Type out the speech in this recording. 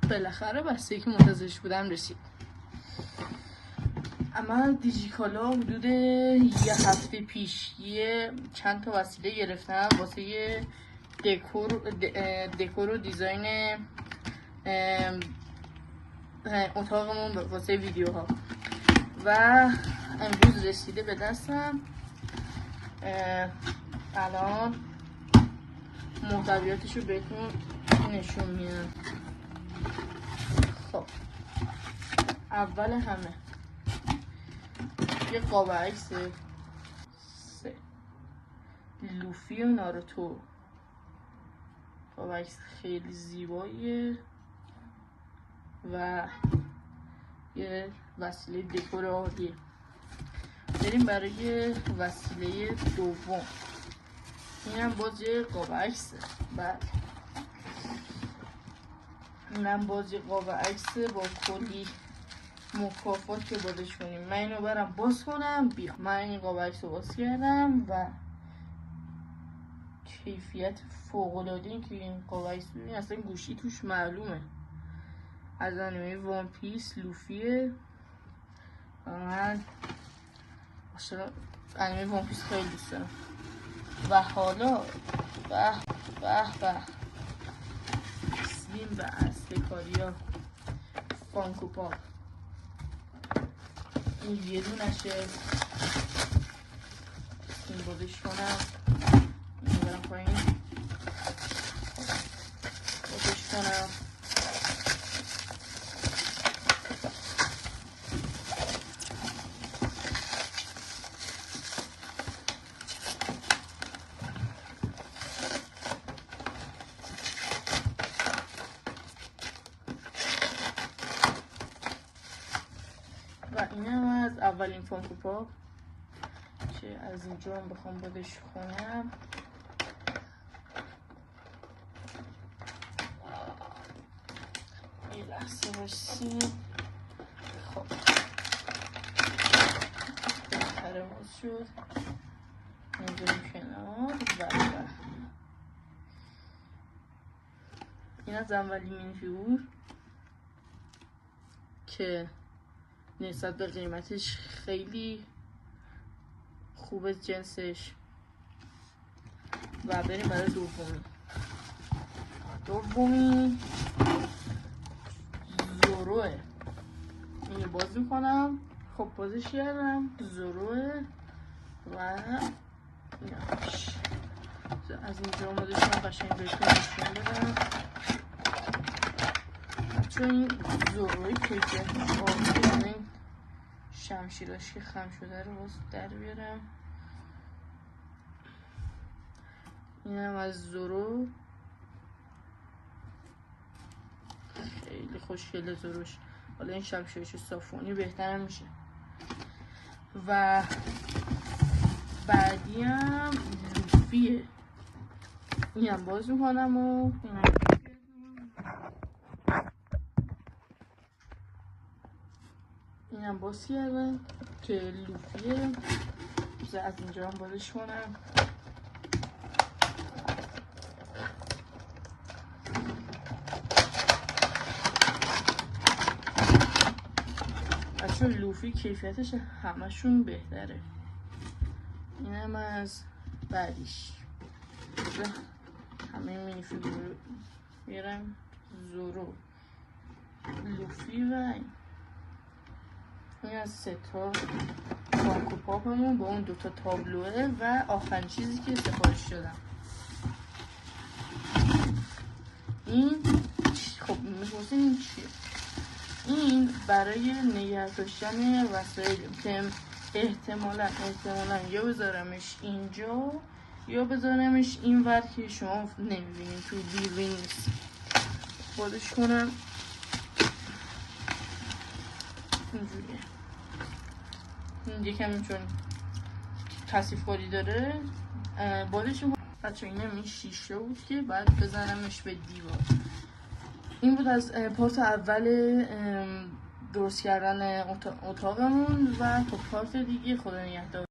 بالاخره بسته که منتظرش بودم رسید. اما دیجیکالا حدود یه هفته پیش چند تا وسیله گرفتم واسه دکور و دیزاین اتاقمون واسه ویدیوها و امروز رسیده به دستم. الان محتویاتش رو بهتون نشون میدم. خب اول همه یه قاب عکس لوفی و ناروتو. قاب عکس خیلی زیباییه و یه وسیله دکور عالیه. بریم برای وسیله دوم. اینم باز یه قاب عکسه. بعد اینم باز یه قاب عکسه با کلی مکافات که بازش کنیم. من اینو برم باز کنم. بیا من این قاب عکس رو باز کردم و کیفیت فوق‌العاده این که این قاب عکس ببین اصلا گوشی توش معلومه. از انیمه وان پیس لوفیه. من اصلا انیمه وان پیس خیلی دوست دارم. و حالا به سیم و استکاریا فانکو پاپ. این یه دونشه. این بازش کنم. این برم پایین بازش کنم. و اینم از اولین فانکو پاپ که از اینجا هم بخوام بادش کنم. یه لحظه باشیم. خب بهتره باز شد. میذاریم کنار. و این از اولین مینیفیگور که نسبت به قیمتش خیلی خوبه جنسش. و بریم برای دومی زوروه. اینو باز میکنم. خب بازش کردم. زوروه و ایناش از اینجا اومدش من قشنگ بهتون نشون بدم. چون این زوروی کیفیتش عالیه. شمشیراش که خم شده رو باز در بیارم. اینم از زورو. خیلی خوشگله زوروش. حالا این شمشیرش صافونی بهترم میشه. و بعدی هم لوفیه. اینم باز میکنم و اینم باز کردم که لوفیه. از اینجا هم بازش کنم. چون لوفی کیفیتش همشون بهتره. اینم از بعدیش. همه مینیفیگور میرم. زورو، لوفی و این از سه تا فانکو پاپمون با اون دوتا تابلوه و آخرین چیزی که سفارش دادم. این خب میپرسین این چیه؟ این برای نگه داشتن وسایل که احتمالا یا بذارمش اینجا یا بذارمش این ور که شما نمیبینید تو بیرون نیست. بازش کنم اینجوریه. این یکم چون کثیف کاری داره بازش کنم. بچه اینم این شیشه بود که بعد بزنمش به دیوار. این بود از پارت اول درست کردن اتاقمون و تا پارت دیگه خدا نگهدار.